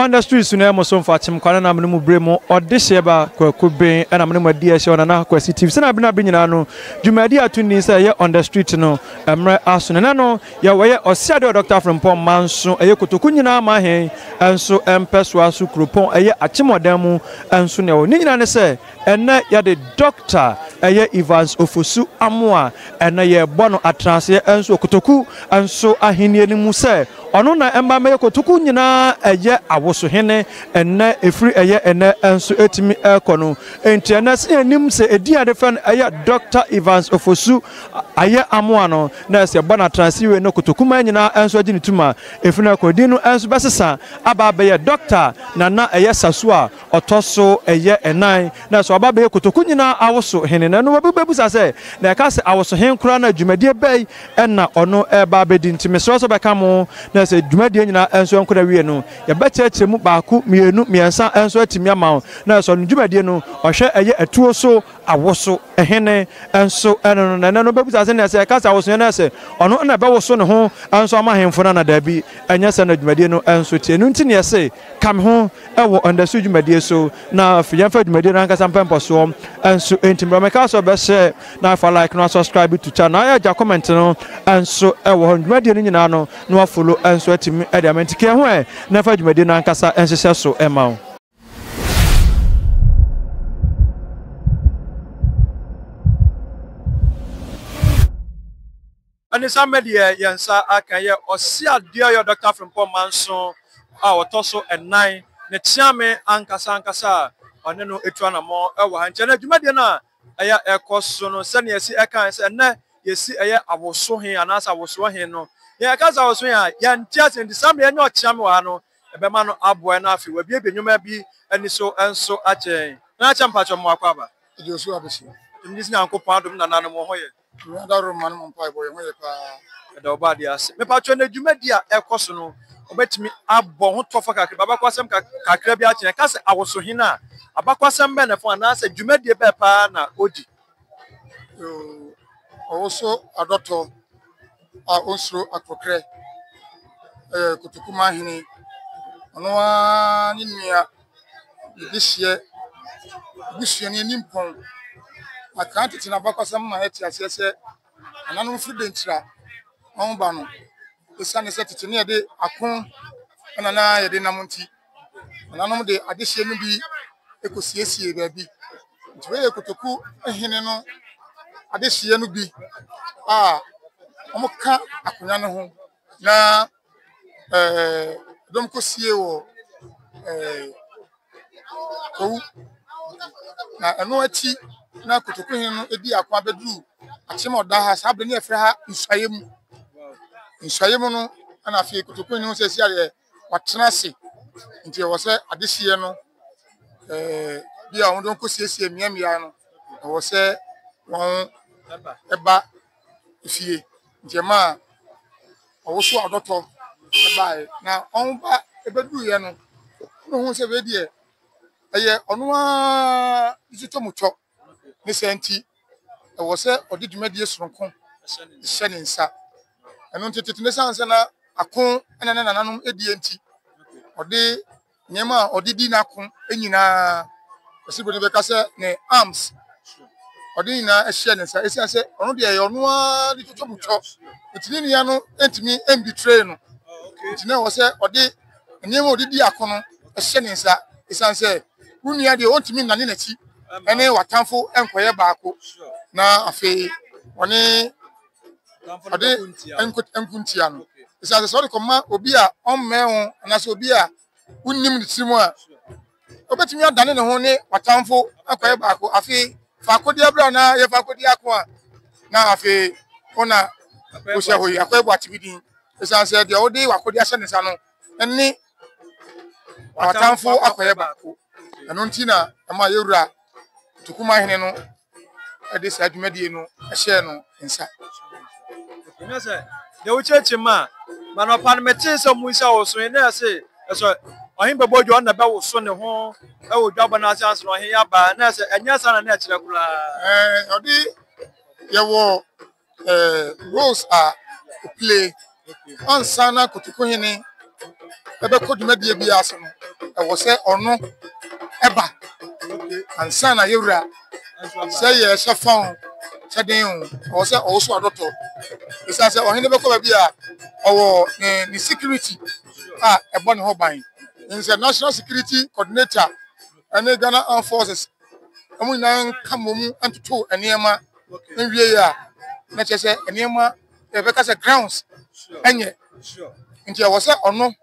on the streets no mo so mfa chim kwana na mu bremo odihye ba kwakubin na mo di ehye na kwasi tv se na bi nyina no dwumadi atuni se ye on the street no emre aso na no ye we osiade Dr. Frimpong manso eye kotoku nyina ma hen enso empeso aso kropon eye achimodam mu enso ne o nyina ne se enne ye de doctor eye Evans Ofosu Amoa enne ye bono atranse enso kotoku enso ahenie ni mu se ono na emba me kotoku nyina eye awoso hene enne efri eye enne enso etimi ekono enti enne se enim se edi ade fan eye Dr. Evans Ofosu aye Amoa no na se bono atranse we no kotoku ma nyina enso agini tuma efri na kodi no enso besesa aba be ye doctor na eye sasua otoso eye enan na so aba be kotoku nyina awoso hene na no bebusa se na ka se awoso hen kura na dwumadie bei enna ono eba bedi ntime so beka mo na se dwumadie nyina enso nkura wie no ye becheche mu baako mienu miensa enso atimi ama na so dwumadie no ohwe eye atuo so awoso hene enso eno no bebusa se na se ka se awoso na se ono na be woso ne ho enso ama hemfo na dabi enya se na dwumadie no enso tie no ntine se kam ho ewo undersu dwumadie so na fiyanfa dwumadie na nkasa mpempo so enso entimbra meka so be share na fa like no subscribe to channel ya ja comment no enso ewo dwumadie no nyina no no follow enso atimi ediament ke ho na fa dwumadie na nkasa ensese so ema ani samedie yensa akaye osiade yo Dr. Frimpong manso a otoso enan ne tiame ankasa one no etua na mo ewo ha nche na dwumadie na aya ekoso no se na yesi ekan se na yesi eye awoso hen anasa awoso hen no ye kaza awoso hen ya ntia se ndisamre enye ochiame wa no ebema no aboe na afi wabie benwuma bi ani so enso achen na acha mpacho mo akwaba Joshua Abisi ndisi na nkopon adom na nanom ho ye Ndaro man mo mpa boy mo ye pa da obadi ase me pacho na dwumadi a ekoso no obetimi abbo ho tofa kakra baba kwasem kakra bi achen ka se awoso hen a abakwasem be na fo na se dwumadi be pa na odi also adoto a onsro akokre kotokuma hini ono a ni nia dihye ni nimpon akante tina bakwasem ma eti asese ananu frudentira on ba no esane se tete ne de akon na ye de namunti ananu de adehye no bi ekosiesie ba bi ntwe kotoku ehene no adehye no bi omuka akonya no ho na dom kosie wo ko na eno achi na kotoku hin no edi akwa bedru achema oda ha sabre ne efre ha nsayem no ana afie kotoku hin no sesi ade watena se nti wo se adehye no bia won don kosiesie miamia no wo se won eba fie nti ma wo so adoto eba na on ba ebedu ye no no hu se be die eye ono a dituto mucho ne senti wo se odi dwumadie soronko hye ne nsa eno ntete ne sanse na akon ene ne nananom edie nti odi nyema odi di na akon enyina osibo ne be ka se ne arms odi na ehye ne nsa esiase ono de ye ono a dituto mucho etini ne ya no entimi embetray no enti na wo se odi nyema odi di akon no ehye ne nsa esiase unia de ontimi nane na chi ene watamfo enkoye baako na afi oni ade enkuntia no isa so de koma obi a onmeho na so obi a unnim ne tirimu a obetimi adane ne ho ne watamfo enkoye baako afi fa kodi abra na ye fa kodi akwa na afi ona o se hoyi akoye bo atibidi isa se de odi wakodi ase ne sa no ene watamfo akoye baako eno ntina ama yewura tukuma hene no ade sa dwumadie no ehye no nsa nyese de uchechi ma no pan meti so mu isa wo so ene se so ohin bebo jo na be wo so ne ho e wo dwaba na ase no ohin ya ba na se enya sa na ekire kula odi ye wo roles are play on sana kutuku hene ebe ko dwumadie bi ase no ɛwɔ sɛ ɔno ɛba ansa na yɛwura sɛ yɛ hyɛ fɔn sɛ den o ɔwɔ sɛ ɔwɔ so adɔtɔ ɛsiane sɛ ɔhene bɛkɔ baabi a ɔwɔ ne security a ɛbɔ ne ho ban nsɛ national security coordinator ɛne Ghana Armed Forces ɔmo nyinaa nka mmom ntoto nneɛma nwie yi a na kyerɛ sɛ nneɛma yɛbɛka sɛ grounds ɛnyɛ nti ɛwɔ sɛ ɔno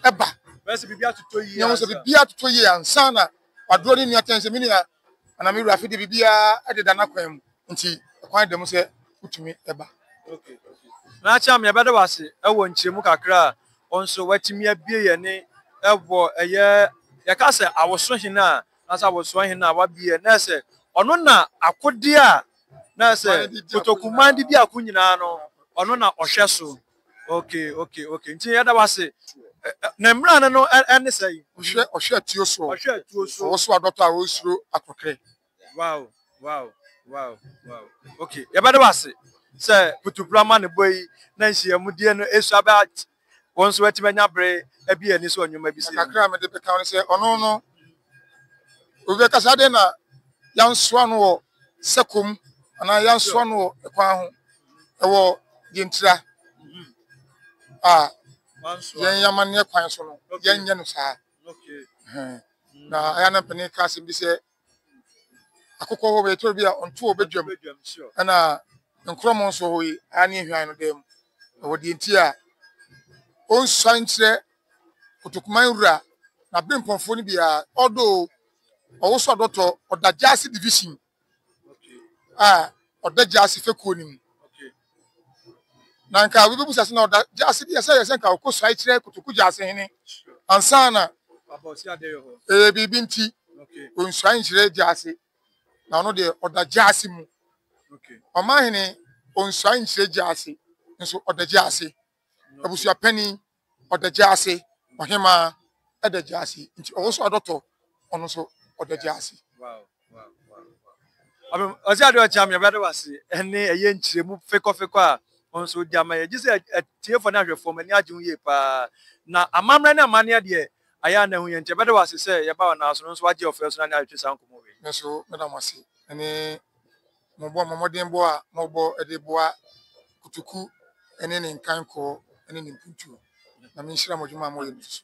ɛba bɛsɛ biribi atoto yi yɛn sɛ biribi atoto yi ansa na wadoro ne nua tɛn sɛ mini a ana mi wura afide biribiara ɛdeda n'akwan mu nti ɛkwan dɛm sɛ wotumi ɛba. na kyerɛ me yɛbɛda wase ɛwɔ nkyerɛmu kakra a ɔnso watumi abie yɛ ne ɛwɔ ɛyɛ yɛka sɛ awoso hene a na sɛ awoso hene a wabie na sɛ ɔno na akode a na sɛ kotokuman de di ako nyinaa no ɔno na ɔhwɛ so okay nti yɛda wase na mmra no ɛne sɛ yi ɔhwɛ tuo so ɔwɔ so adɔtɔ a wɔsuro akɔkrɛ. Wow. Okay. Yabada wase. Sɛ putuprama ne boy na nhyiamu die no esu aba wɔn so atimanya bre abi ani so onwuma bi se. Kakra me de beka won sɛ ɔno no obi kasa de na yansoa no wɔ sekom ana yansoa no wɔ ekwan ho ɛwɔ yentira yɛn yamane kwan so no yɛn nyɛ no saa. Na aya na mpene ka asɛm bi sɛ akokɔ hɔ bɛtɔ bi a ɔnto obedwam ɛna nkromo nso hɔ yi ani hwan no dem ɛwɔ de nti a onsuan kyerɛ kotokuman wura na bempɔmfo no bia ɔdo ɔwoso adɔtɔ ɔdagyase division ɔdagyase fekuo nim na nka we bebusa se na ɔdagyase bi yɛsɛ nka ɔkɔsuan kyerɛ kotoku gyase hene ansana bibi nti onsuan kyerɛ gyase na ɔno de ɔdagyase mu ɔma hene onsuan kyerɛ gyase nso ɔdagyase abusua pani ɔdagyase ɔhema ɛdagyase nti ɔwoso adɔtɔ ɔno so ɔdagyase. Ɔsɛ ade ɔkyam yɛbɛde wase ɛne ɛyɛ nkyerɛmu fekɔfekɔ a ɔnso di ama yɛ gye sɛ atiefo ne ahwɛfoɔ mani agye ho yie paa na amammerɛ ne amanneɛ deɛ ayɛ ana ho yɛ nti yɛbɛde wase sɛ yɛba wɔ naaso no nso wagye ɔfrɛ so na ne ahwetwe saa nkɔmmɔ wei. Me nso medam ase ɛne mobɔ mmɔden bo a mobɔ ɛde boa kutuku ɛne ne nkankɔ ɛne ne mpuntuo na menhyira mo adwuma a moyɛ no so.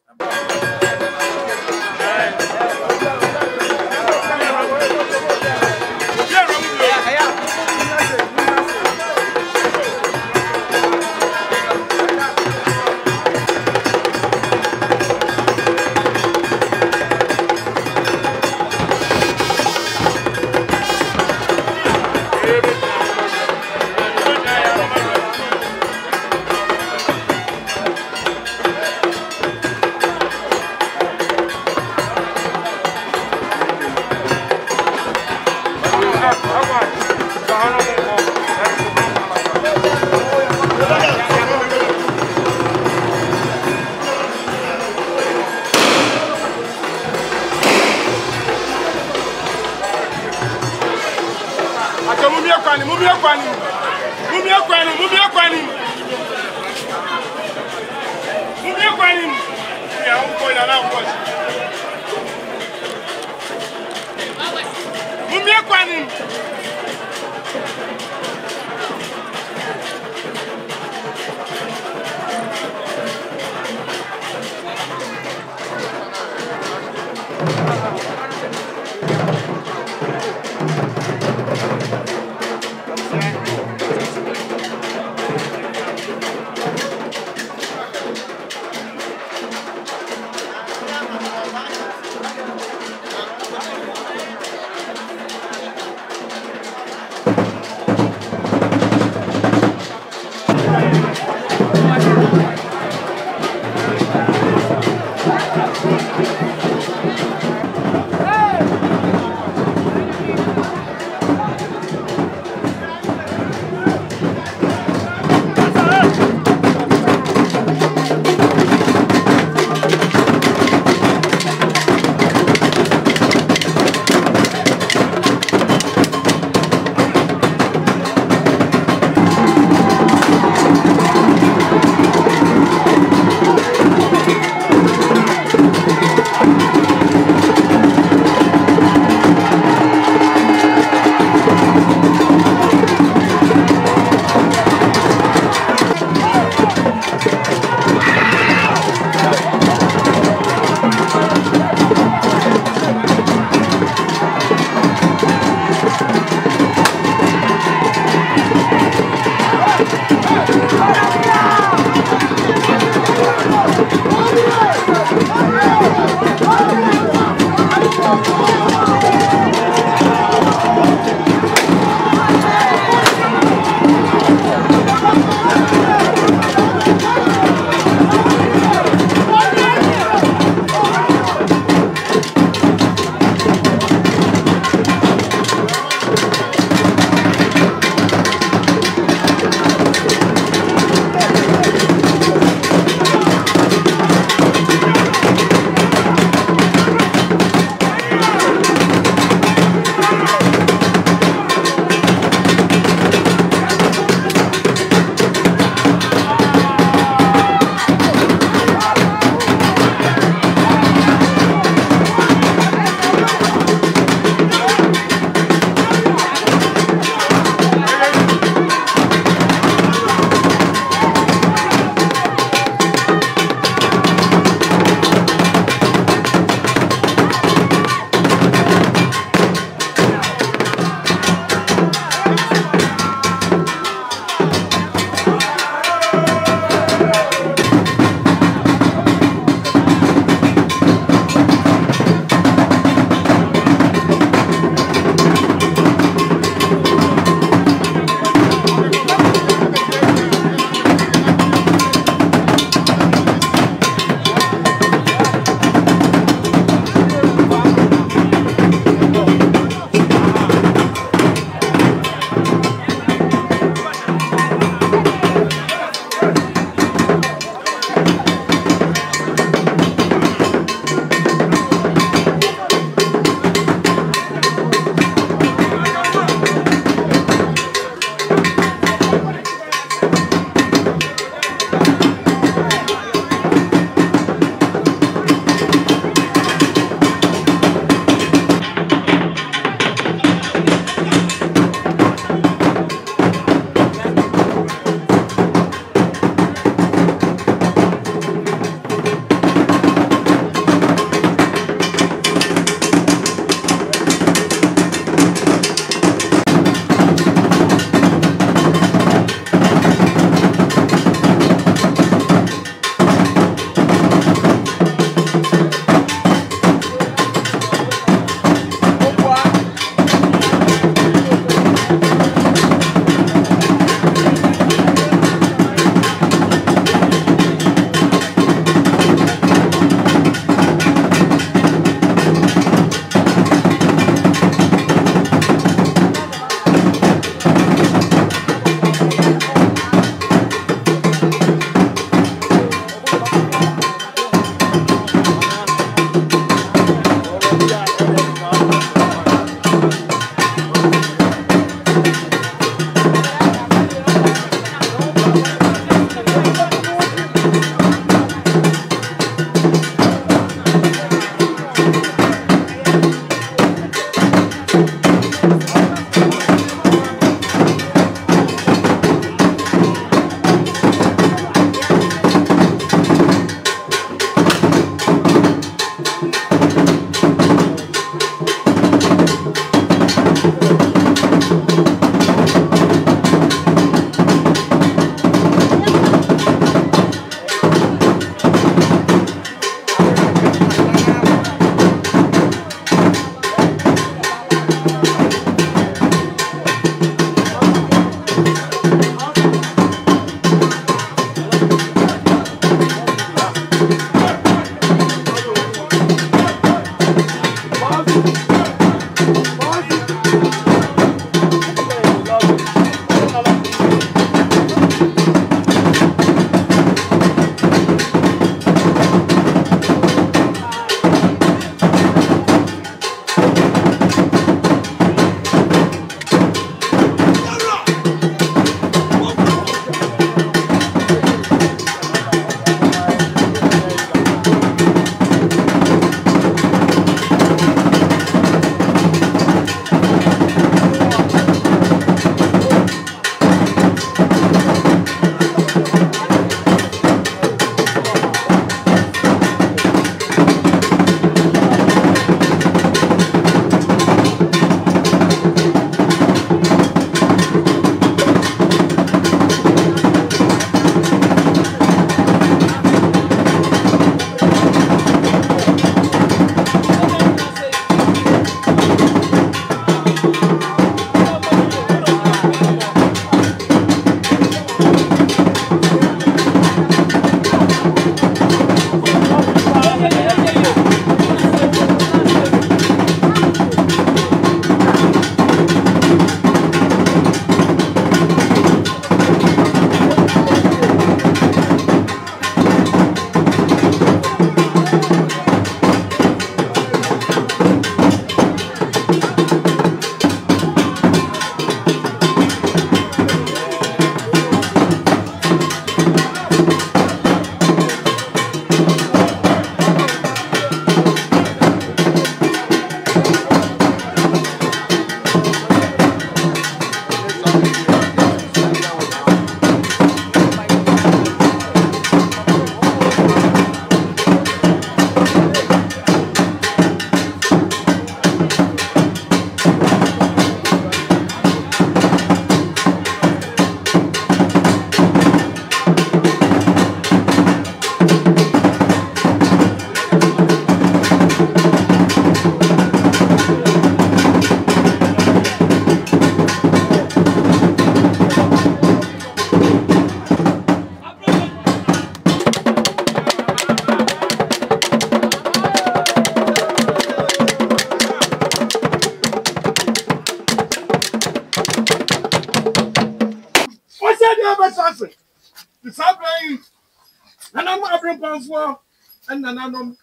and Nanum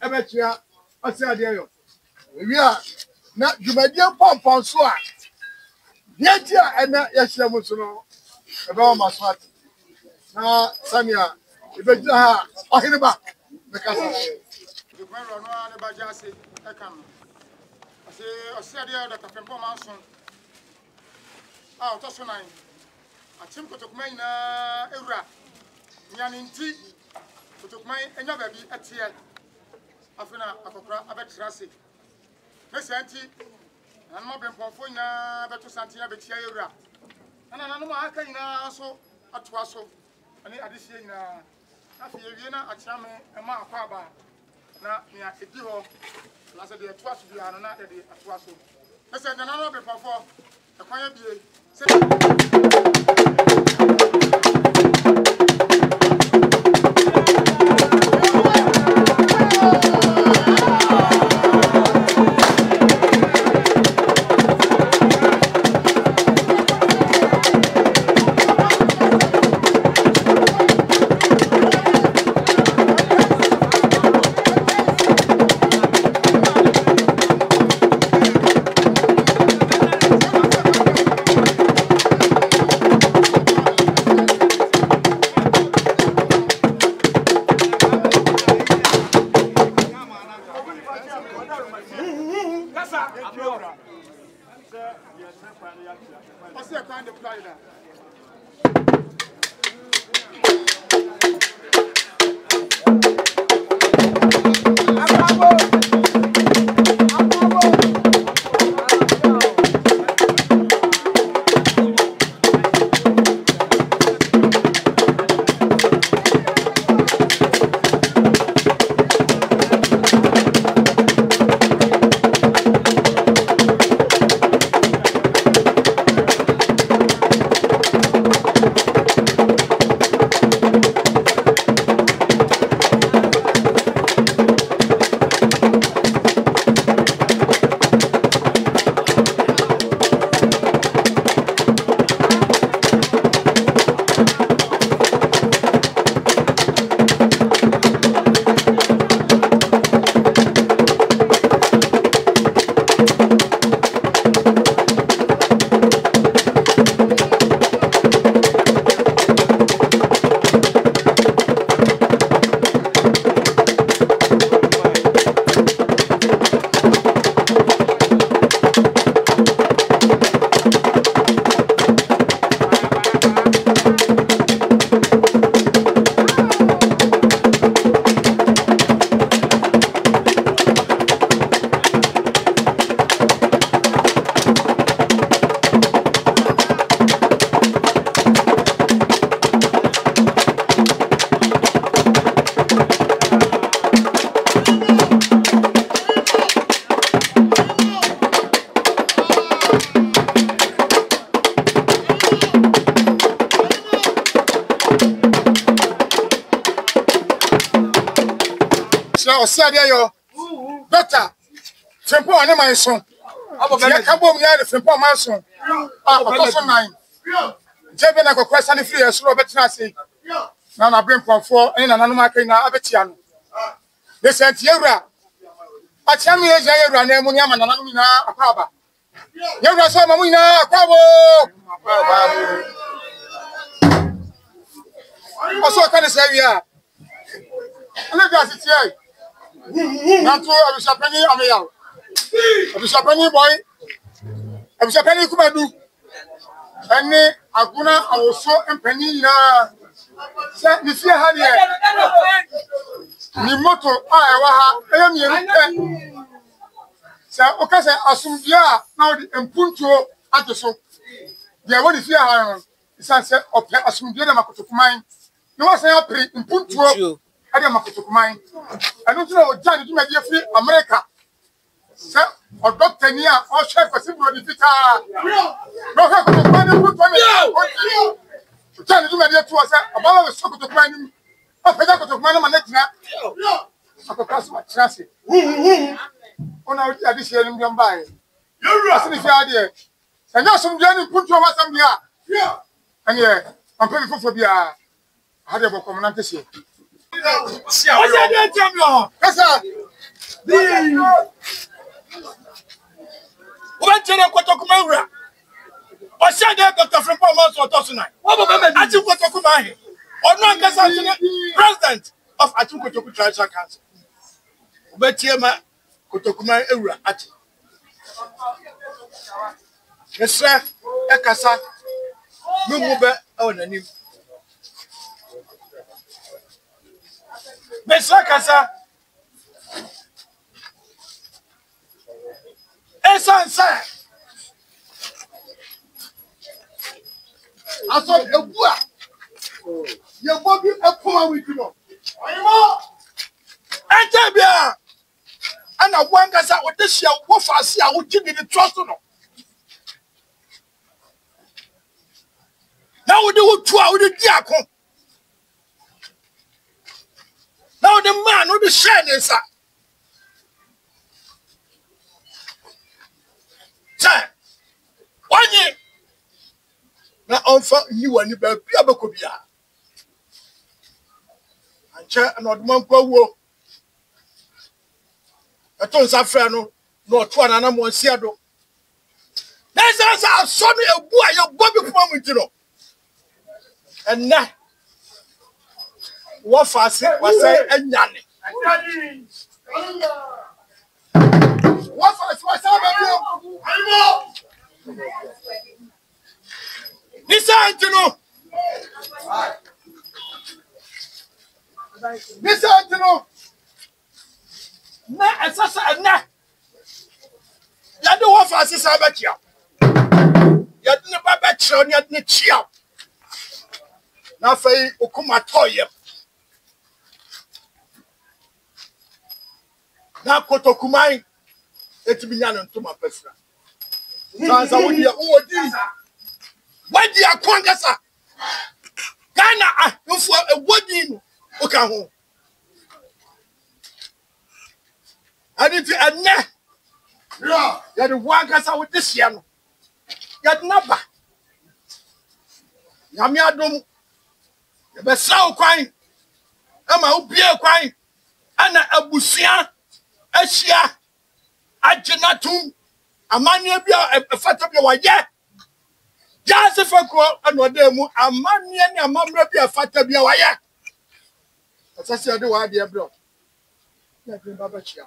Ebetia, I said, we are not you may dear pump on swat. Yet, and yes, I was about my swat. Now, Samia, if I hear about because the Maron Bajasi, I come. I say, I said, that I can put my son. Oh, that's so nice. I think to make Era Yaninti to make another baby at here. Afina, a bet Rassi. Miss Auntie, and Mobin Pomfona, but to Santia Betia. And I know I can also at Twasso, and the addition Afiena, a charming, and Mark Quaba. Now, near a duo, as a dear Twasso, you are not at Twasso. I said, another before a quiet beer. I see a kind of play there. So said yo doctor tempo ane man so ya ka bom ya de tempo man so okoso nine jebe na kokwesa ne free so obetina ase na bring pomfo ene na nanu makai na abetia no de sent yewura atia me eja yewura na emu ni ama na nanu ni na akaba yewura so mamu ni na akabo oso kan se wia ana ga sitie Nanto abisapani ameyaw. Abisapani boy. Abisapani kumadu. Ene aguna awoso empani na. Sa ni fie ha de. Ni moto a ewa ha eyemie. Sa okase asumdua na odi empuntuo ateso. De woni fie ha no. Isa se ope asumdua de makotokuman. No wasan apri empuntuo. Ade makotokuman anu tuna o jani tuma die free America se o doctor ni a o chef asibro di fita no ha kotokuman ni puto ni o jani tuma die to se abala we sokotokuman ni o peda kotokuman ma netina akokaso ma trase ona o ade sie ni mbia mbae asini fi ade sanya somdua ni puto wa sambia ane ampeli fofo bia ade bokom na ntese What's that champion? Yes, sir. What did I to Kumara? Or said they got from months or Tosuna? What about Atuko Tokumahi? Or not president of Atuko Toku Trial Council? But Yama Kotokuma Era at Yes, sir. Ekasa Mumube on a new. Mesa kasa esansa aso egua ye bobi ekoma witino oyimo entabia ana wangasa odehia wo faase a wo gidi ni trust no na wo de wo tu a wo de di akon now the man who the shine is one year now offer you and you be abakobia anche anodman kwawo eto nsafra no no to anana mo nsiado nesa sa so no ebu ayo bobi pom ntiro enna what fast was say anyane what fast was say Nisantino. Nisantino. Na asasa na. Ya do wa fa asasa ba chia. Ya do ne ba ba chia ne ne chia. Na fai okuma toye. Na kotokumai etiminya no ntoma pasra. Sansa wodi odi. Wadi akwangasa. Ghana afo ewodi no oka ho. Aditi anne. Ya de wangasa wodi sia no. Ya de naba. Nyame adom. Ya be saw kwan. Ama obie kwan. Ana abusia Asia Ajenatum Amania bia efata bia waye Jase fakro anode mu amania ni amamra bia efata bia waye Asase ade wa de bro na green baba chia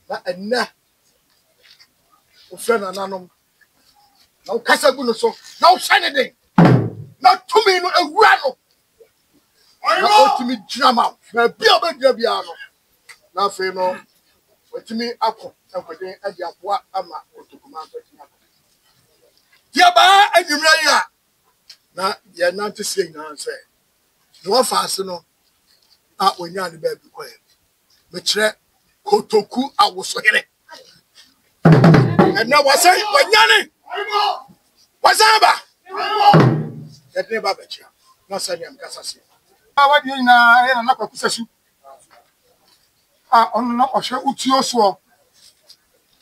na enna ofre na nanom na ukasa gu no so na ushane den na tumi no ewura no na otimi drama na bia ba bia no na fe no Watimi ako enkwede adi aboa ama otokuma atoti ako. Dia ba adwumra ya na ye nante sie nyina se. No faase no a onya ne ba bi koye. Me kire kotoku awoso here. Enna wasai wanyane. Wasaba. Etne ba bechia. Na sanya mkasase. Awadi na ye na kwakusasu. On no ohwe utuo so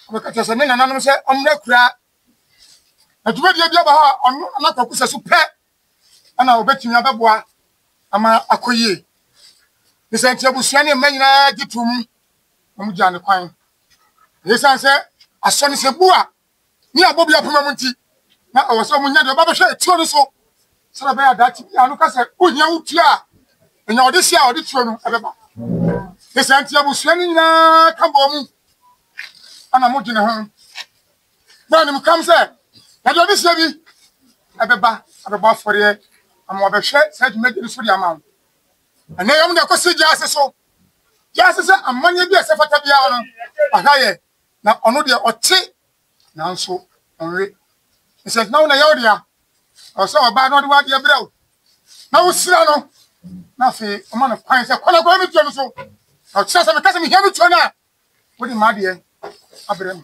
obekata se ne nananom se omra kura aduma dia bia ba ha on na kwakusa so pe ana obetumi abeboa ama akoyie ne se ntia busua ne manyina gitum omja ne kwan ne san se asone se bua ni abobia pema munti na owo munya de ba behwe etuo no so sara ba ya dati ya no ka se unya utua enya odisi a odituo no abeba Esanti abusuani na kambomu ana modine ho na nim kam se na do bi se bi abeba fore ama obehwe se djumedi so di ama ana yom de kosi jase so amanya bi asefata bia no ahaye na ono de ote na nso onwe esanti na una yawdia o so oba no de wa de brew na usira no na fe o ma no kwan se kwana kwa mi tuo so Sasa because me hear me tona. What the madie abrem.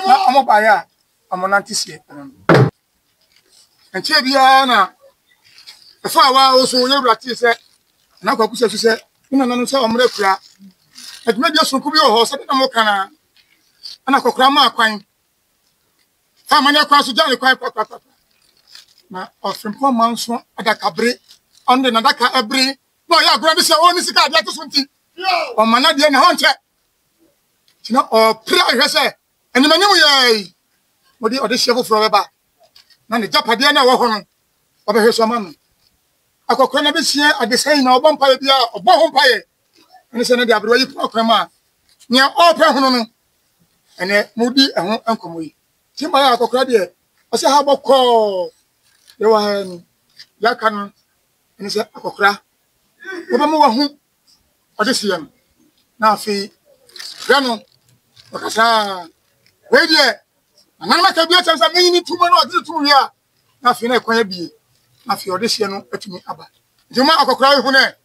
Na omo baya amonanti sie. Enche bia na efa wa oso onye wurati se na kwakusa su se ina nanu se omre kura. Aduma dia sonku bi ho se na mo kana. Ana kokura ma kwan. Fa manya kwa so jale kwan kwa. Na ofrimpo manso adakabre onde na daka abre. No ya gura bi se oni sika adia to sunti. O mana de na honche tina o pra hwese enimanimu ye modi ode chef fro beba na ne japade na wo ho no obehwe so ma no akokora na besie adesai na obon paye bia obo ho paye ene se ne de abro yi program a ne o pe ho no ene modi eho enkomo yi tima ya akokora de o se ha bokọ ye wa ha ni ya kan ene se akokora obo mo wa hu Odisian na fi grano okasa we die ananama ka bia chansa menyi tuma no odisi tu ya na fi na kwan bie na fi odisian no atumi aba juma akokora we hu ne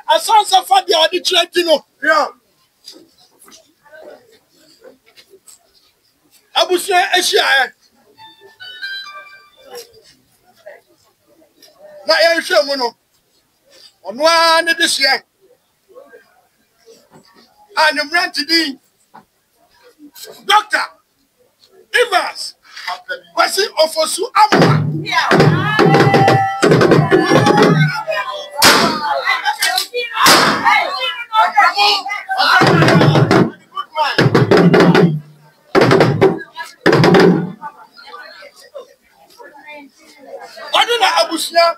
I saw some for the audition, you know. Yeah. Abusia Asia. Na ya hwe mu no. Ono a ne de hye. And Brantidi. Doctor Evans. Kwasi Ofosu Amwa. Oduna abusia.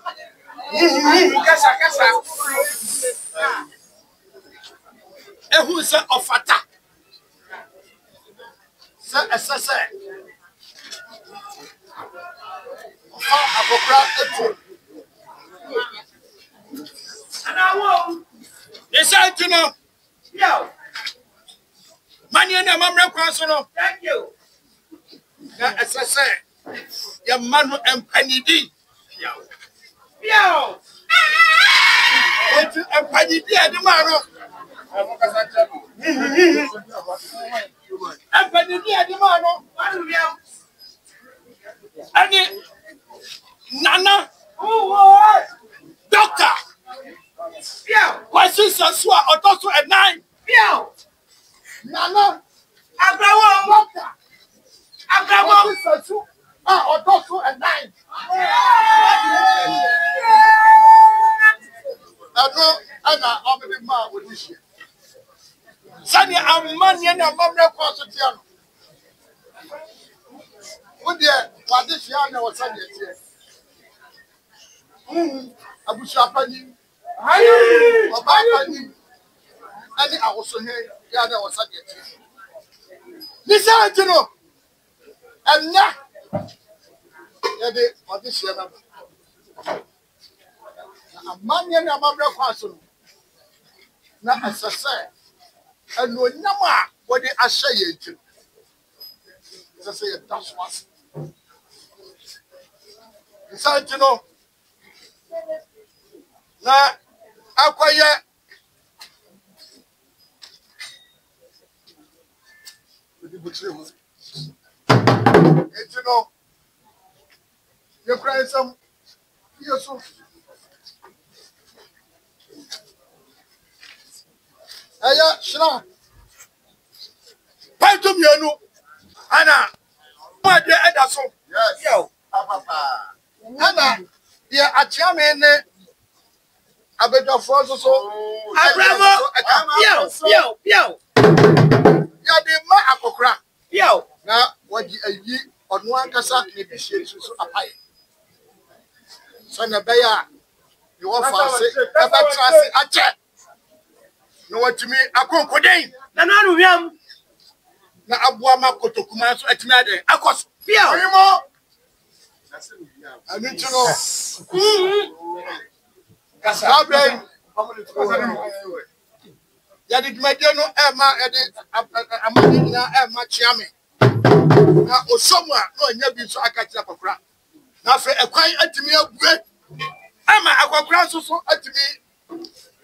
Kasa. Ehu se ofata. Se. Ofa abokra etu. Ana wo. Decide to know. Yo. Mani na mamre kwanso no. Thank you. Na esese. Ya manu empanidi. Yo. Eti empanidi adimaro. Empanidi adimaro. Ani Nana. Doctor. Yeah. Kwasi Sasua Otoso at 9. Yeah. Nana. Abrawo. Doctor. Abrawo Sasu. Otoso at 9. Ana obedi ma wodishie. Sani amanye na mamre kwaso tia no. Wodi wadishie na wasani etie. Abushia pani. Ayi. Oba pani. Ani awoso he ya na wasani etie. Nisa ntino. Enna. Yede wadishie na. Amanye na mamre kwaso na asase eno nyama wodi ahye ye nti asase ye daswas nsanti no na akwaye wodi butire ho enti no ye kra nsam yeso aya shina pantum yenu ana wade adaso yes yo papa ana ya achiame ne abedofo so abramo yo ya de ma akokra yo na wadi ayi onu ankasa ne bihie so apaye so na beya you want fancy eba trust ache no watimi akonkoden na nanu wiam na abua makotokuma so atimi ade akos fiao yimo anituno kasa aben ya di dwumade no ma ya di amani nyina ma chiame na osomu a no anya bi so aka kira Akwakoraa na fe ekwan atimi agure ama Akwakoraa so atimi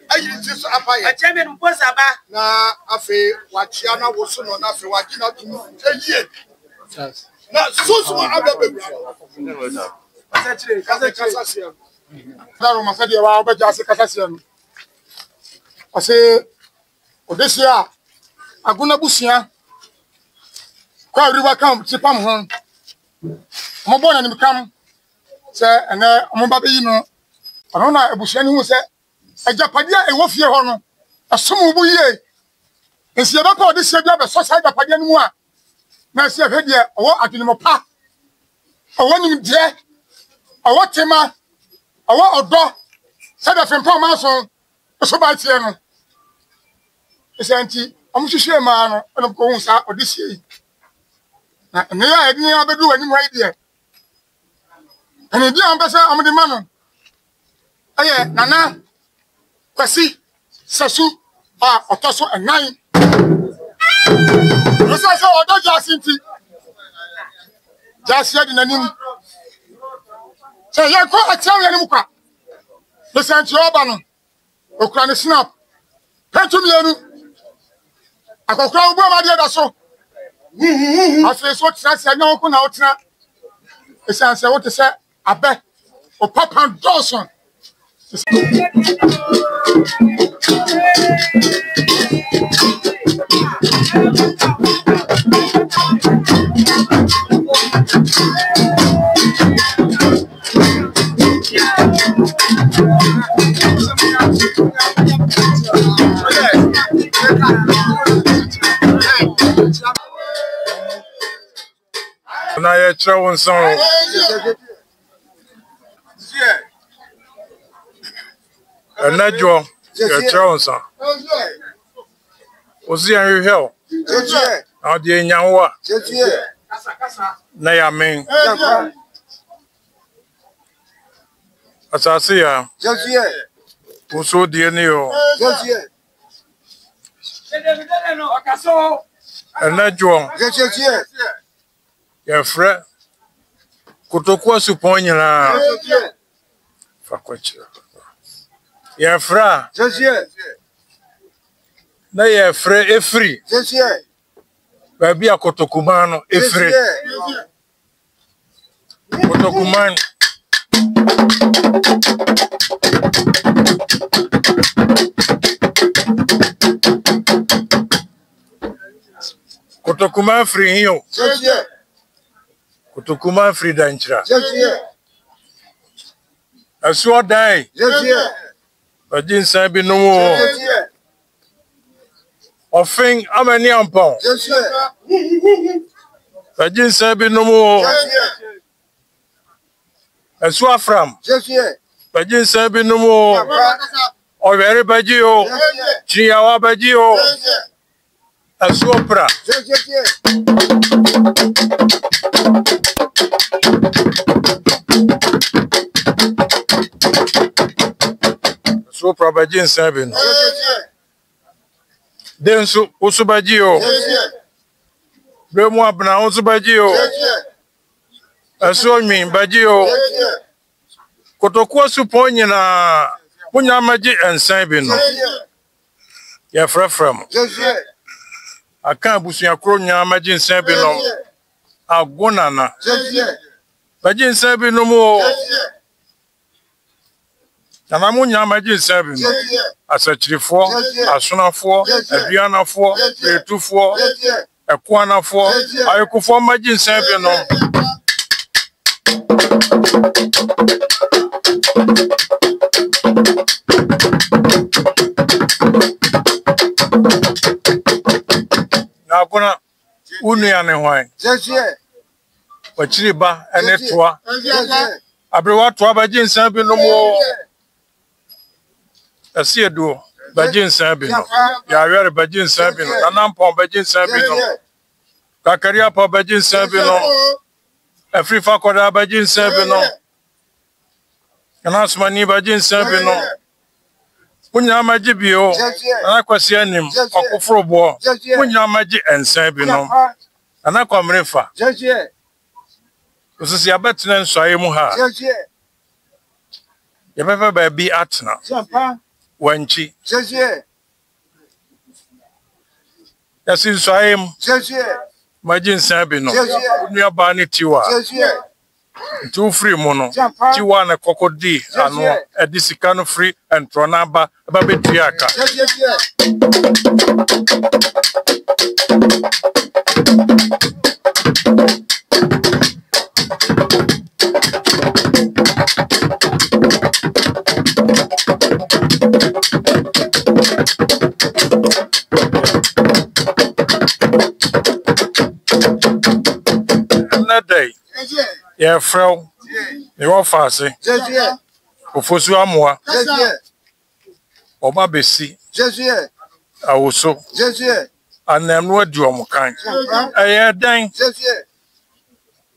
ayi ti so apaye acheme mposa ba na afe wachia na woso no na afe wagina tum eyie na susu ababebu kasa sia Daro mafadi wa obeja se kasa sia no ase odesia aguna busia kwa river camp tipam ho mo bona ni kam se ene mo ba be yi no ono na ebusia ni hu se ajapadia ewo fie ho no asom bu yie ensia ba ko odesia bia be so sa ajapadia ni mu a na se hwe de owo adwenimo pa owo nim de owo tema owo odo se da fempa ma so ba tie no esanti amuhwehwe ma no ono ko hu sa odesia yi na ne ya edi abedu wani mu ide ene di ambasa amde ma no aye nana Kwasi Sasu a otoso enan Musa so odo jasinti jasia di nanim se ya ko atia ya ni mukwa besanti oba no okura ne snap petu mienu Akwakoraa ubu ma de da so afi so trase anya ko na otina esanse wote se abe o papa Dawson Na ye chawon son Anajo ye chawon son Ozi an hell na de nyanwa na ya men asase ya Oso de ni o Anajo ya fra Kotokwa supon nyina fakwachi ya fra na ya fra efri baby akotokuma no efri kotokuman kotokuma free hiyo kotokuma free danchira aso dai bajin sabi no ofin amani ampon bajin sabi no aso afram bajin sabi no o very bajio chiyawa bajio aso pra so probably sabin den so usubajio bremu abna usubajio aso nwi bajio kotokwa supon nyina munya maji ensan no ya frafram aka busuya kro nya maji ensan no agonana maji ensan no mo na munya maji seven asachirifo asonafo aduanafo retufo ekwanafo ayekufo maji seven no na kuna unu ya ne hwan wachiriba ene toa abrewa toa maji seven no mo asiedo bajin sabi no ya were bajin sabi no anampon bajin sabi no kakaria pa bajin sabi no afrifa koda bajin sabi no anasmani bajin sabi no Munya maji bio. Na kwasi anim. Okofro bo. Munya maji ensan bi no. Ana kwamrefa. Osisi abetena nsoaye mu ha. Ye bebe ba bi atena. Wanchi. Yasi nsoaye mu. Maji nsan bi no. Nua ba ni tiwa. Tu free mono. Tiwa na kokodi ano edisika no free and tronaba ba betuaka. Day. Yeah, Frau. You are fast. Ofosu amoa. Oba besi. Awoso. Anem no adu omokan. Eye dan.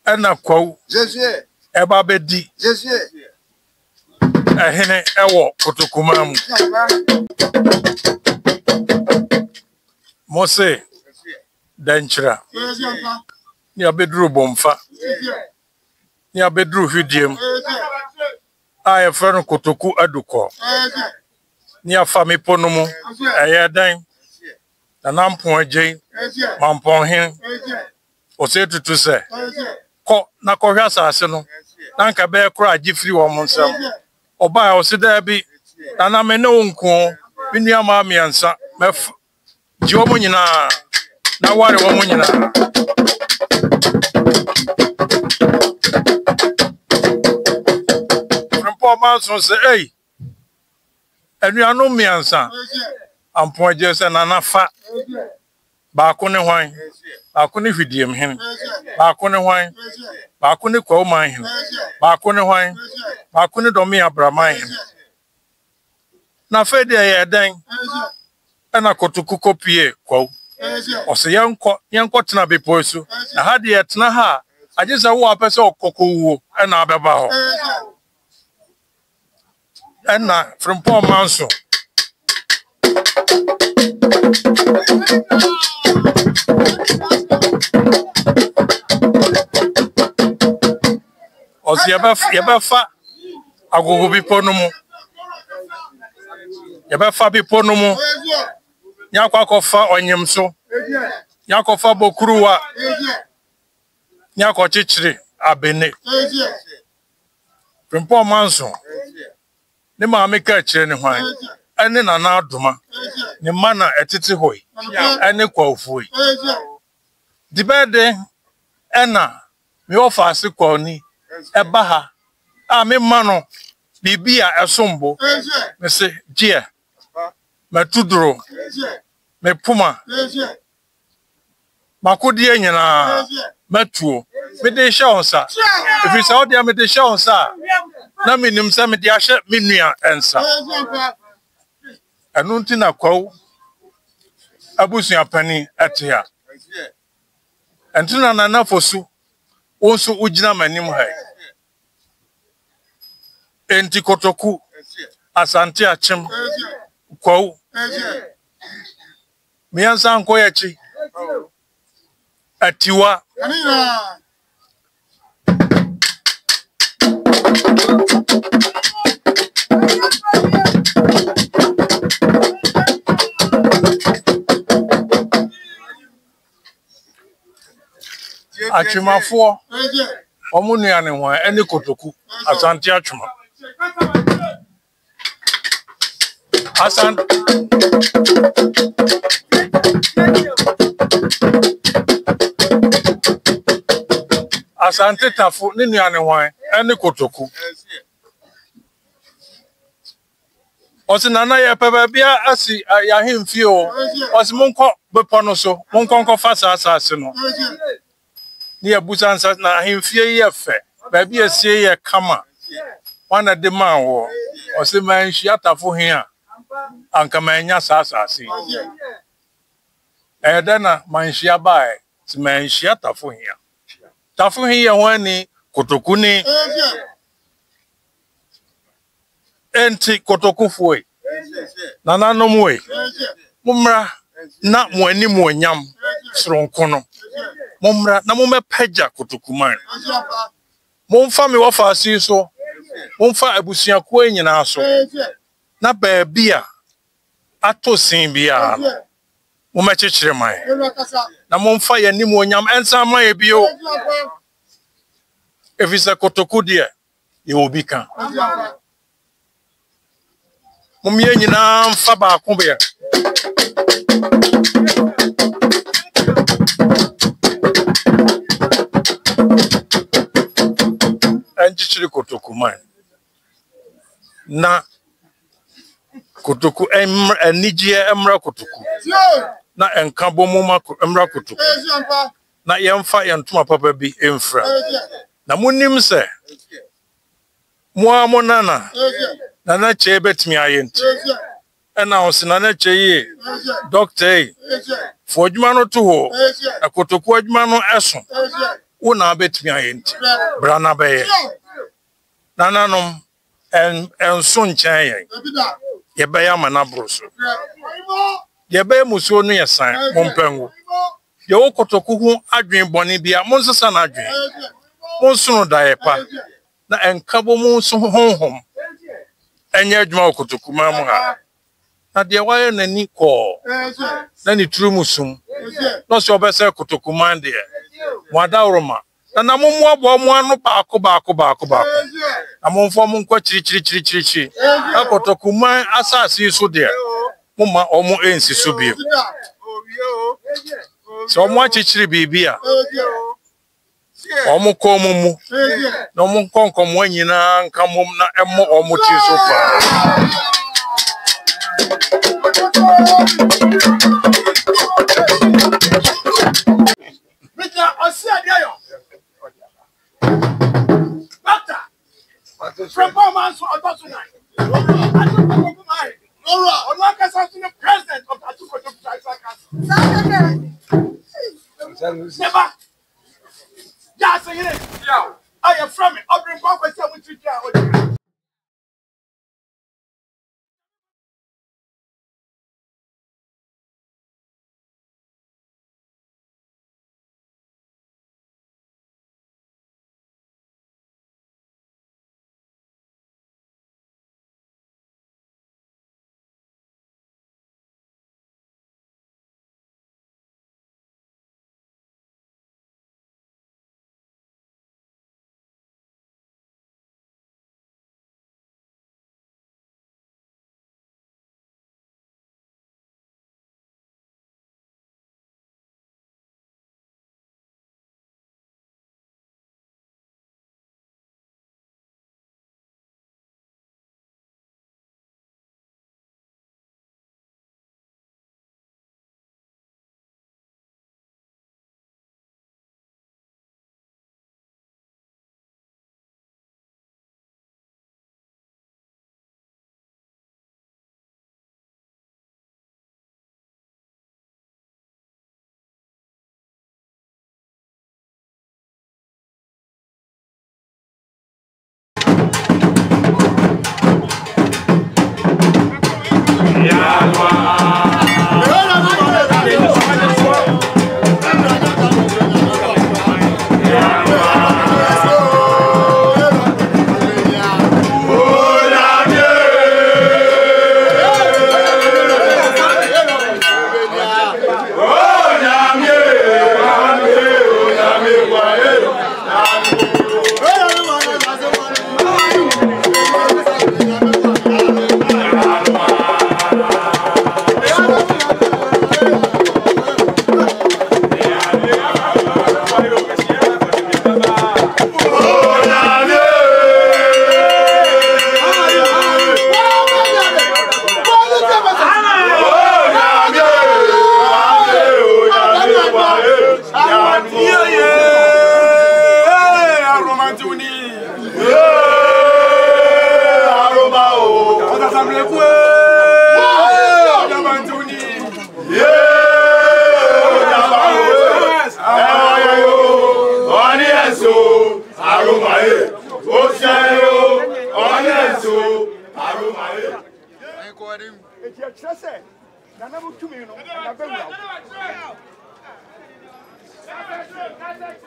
Ana kwaw. Eba bedi. Ehene ewo kotokuma mu. Mose danchira. Ni abedru bomfa. Ni abedru hudiem. Aye frano kotoku aduko. Ni afami ponumu. Eye dan. Nanampon aje. Mampon hin. Ose tutu se. Ko na kohwa asase no. Nanka be kura agifiri wo monsam. Oba ose da bi. Nana me ne wonko. Binua ma miansa. Mef. Ji wo nyina. Na ware wo nyina. Manson say, hey, and you are no miansa. I'm pointing to Nanafa. Bakuni wine, Bakuni Vidium him, Bakuni wine, Bakuni Ko mine, Bakuni wine, Bakuni Domia Bramine. Na fede ya dang, and I got to cook up here, quo. Or say young cotton be poisu. I had yet naha. I just a war person of cocoa and Ababa. And from Paul Manson. Os yabafa agogo bi ponumu. Yabafa bi ponumu. Nyakwa kofa onyemso. Nyakofa bokuruwa. Nyako chichiri abene. From Paul Manson. Ne ma meka kire ne hwan ene na na adoma ne ma na etete hoi ene kwafoi dibede ena me ofa ase kwani eba ha a me ma no bibia esombo me se gie matuduro me puma makodi nyina matuo me de sha onsa if you odi me de sha onsa na minim se me de ahye menua ensa anu nti na kwaw abusua pani atia entuna na nafosu wonso ugina manim ha enti kotoku asante achim kwaw miansa nkoyachi atiwa Achimafo omunua ne ho ene kotoku asante achuma asante tafu ne nua ne ho ene kotoku osinana ye pebabia asi ya himfio osimonko bepono so monkonko fasa asase no ni abusa nsa na himfie ye fe ba bia sie ye kama wana de man wo osiman hia tafo hia anka manya asase edana man hia bae siman hia tafo hia wani kotoku ni enti kotoku foi nananom we mommra na mo ani mo nyam soronko no mommra na mommepagya kotokuman momfa me wafasi so momfa abusuako nyina so na baabi a atosin bia mommekyekyere man na momfa ye ni mo nyam ensa man ye bio efisa kotoku de ye obi kan momye nyina mfa ba ko be anjichiri kotoku man na kotoku enije emra kotoku na enkabo moma emra kotoku na yemfa yentuma papa bi emfra na munim se mo nana che betimi ayenti ena osina na che yi doctor for adwuma no to ho akotoku adwuma no eso wo na betimi ayenti brana be nananom enso nchen yen ye be ya mana broso ye be muso no yesan mompangu ye wo kotoku hu adwen bone bia monsesa na adwen monsono daepa na enkabo monso honhom enye adwuma okotoku mamu ha na de waye nani ko na ni turu musum no so obese kotoku man de wadawroma na momu abo mo anu baako na momfo mo nkwa chiri akotoku man asase so de moma omo ensi so bi so mo achichiri bibia omo ko mu na omo konkom wanyina nka mom na emmo omo ti so pa Mr. Osiadio. Doctor. From Bowman to Otosunai. I don't know why. Laura, Olaka to the president of Atuko to Never. Just saying it. I am from it. I'll bring back with you.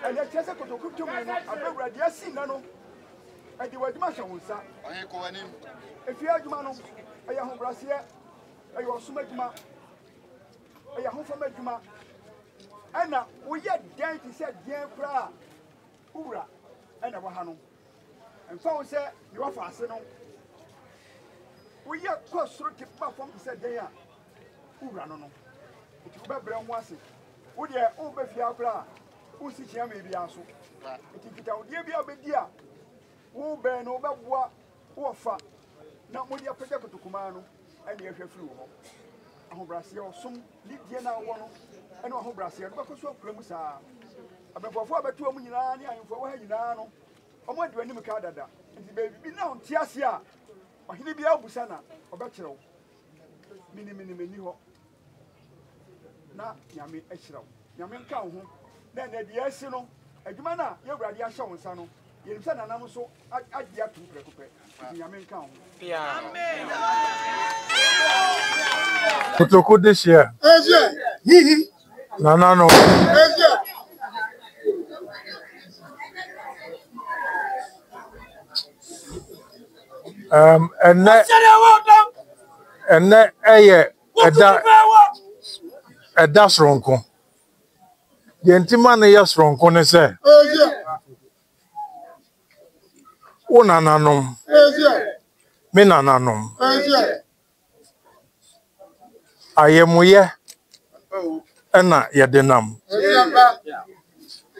And the Chesa Kotoku to me, I'm ready. I see no. And the word Masha, if you are Jumano, I am home Brasia, I was Sumajuma, I am home from Majuma. And now we get down to say, Jan Pra, Ura, and Awahano. And so we say, you are fast, no. We are close to keep my phone to say, they are Ura, no. It will be brown once. Would you over Fiabra? Who see him maybe also? It is out there, be a bit dear. Who burn over what? Who fat? Not more your protector to Kumano, and the other flew. I hope Brasil soon leave the now one, and I hope Brasil, because you are Clemusa. I been for 2 million and for where you know. I want to any Canada, and the baby now, Tiasia, or he be Albusana, or Bachelor. Mini. Na Yami Eshro. Yamin Cow, then the Yasino, a Jumana, your radiation sano, Yimsan and Amuso, I dear to Precope, Yamin Cow. Kotoko this year. No. And that's wrong. The intimate yes wrong. Can say? Unananum. Minananum. I am we. Ena yedenam.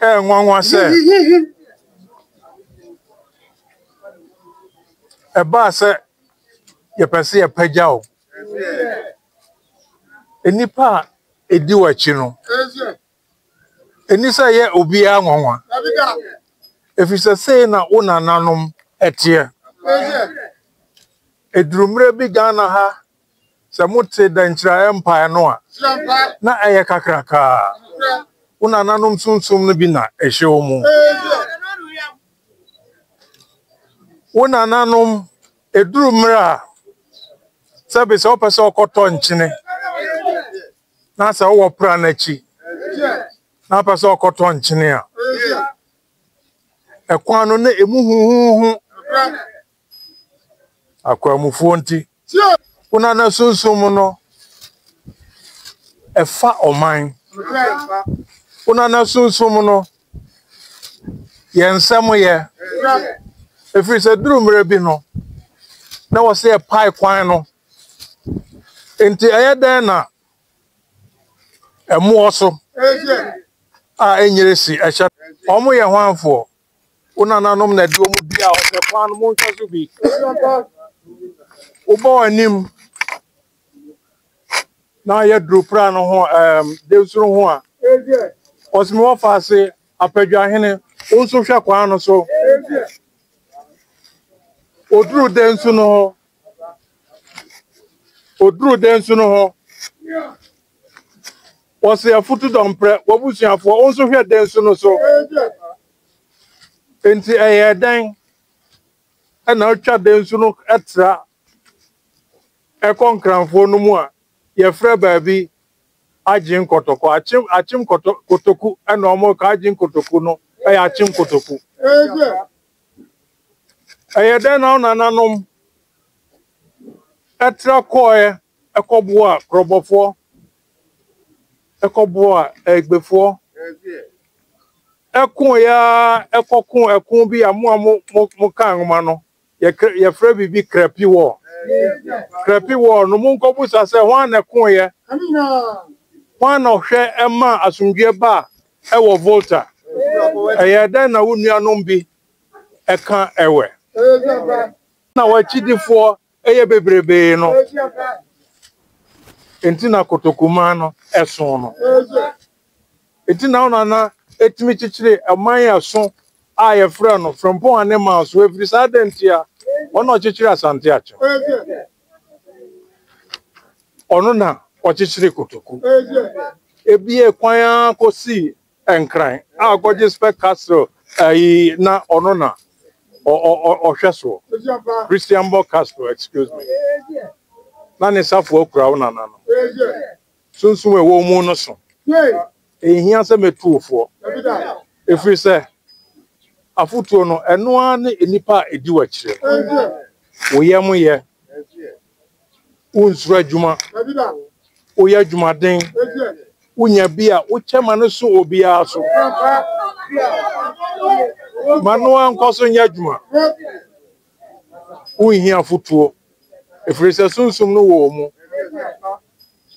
One say. A bar say. You perceive a pejao. Any part. Edi wachino. Enisa ye obia nwanwa. If you say na una nanom etie. Edrumre bi Ghana ha. Se mote danchira empire no a. Na eye kakraka. Una nanom sunsum no bi na ehye omu. Una nanom edrumre a. Sabe se opese okoto nchine. Na sa wo pra na chi na pa so okoto nchine a ekwan no na emuhuhu akwamufuo nti kuna na sunsum no efa oman kuna na sunsum no yensam ye efiri se durumre bi no na wo se pai kwan no enti ayeden na emu oso enyeresi echa omo ye hwanfo unananom na de omu bia o se kwan mo ntwaso bi obo anim na ye dropra no ho de suru ho a osimi wo fa se apadwa hene onso hwa kwan no so oduru densu no ho was a foot dompre, what was your for also here dance no so. Enti a dang and now chat dance no extra a concran for no more. Your friend baby, Ajin Kotoko, Achim Kotoku, and no more Kajin Kotokuno, Achim Kotoku. I then on an extra coy, a cobwa, crobofo. Ekoboa egbefo ekun ya ekokun bi amu kan ma no ye fra bibi krepi wo no mun ko busa se hwan na kun ye hwan no hwe ema asumdwe ba e wo volta eye den na wonua no bi eka ewe na wachidifo eye bebrebe no entina kotokuma no eson no entina na etimi chichire aman ason a ye fra no from pon animals so every sadentia ono chichire asante acho ono na ochichire kotoku ebie kwan kosi enkran a goje spec castle na ono na o hweso Christian Bo Castro, excuse me. Nani safo okura una no. Sunsun we wo mu no so. Ehia se metuofo. Efiri sɛ afotuo no ɛno ara ne nipa edi wakyire. Woyɛ mo yɛ. Unsura adwuma. Woyɛ adwumaden. Unya bi a wokyɛma no so obiara so. Mano ankoso nya adwuma. Unhia afotuo. Efiri sɛ sunsum no wɔ mu.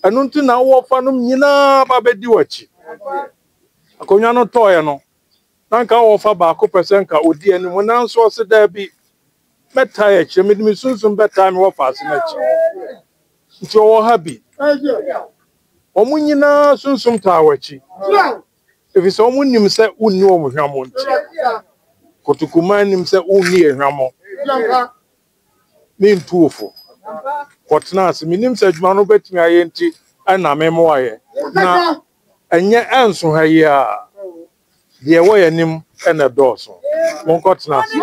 Ɛno nti na wɔfa no nyinaa ba bedi wachi. Akonya no toye no. Nanka wɔfa baako pɛsɛ nka odi anim nanso ɔse da bi meta ya kyerɛ me sunsum beta me wɔfa ase na kyerɛ. Nti ɔwɔ ha bi. Ɔmo nyinaa sunsum taa wachi. Efiri sɛ ɔmo nim sɛ unni ɔmo hwamo nti. Kotokuma nim sɛ unni ehwamo. Me ntuofo. Kotena ase minim sɛ adwuma no betumi ayɛ nti ana memo ayɛ. Na enye enso ha yi a de wɔyɛ nim ɛna dɔɔso. Mon kotena ase.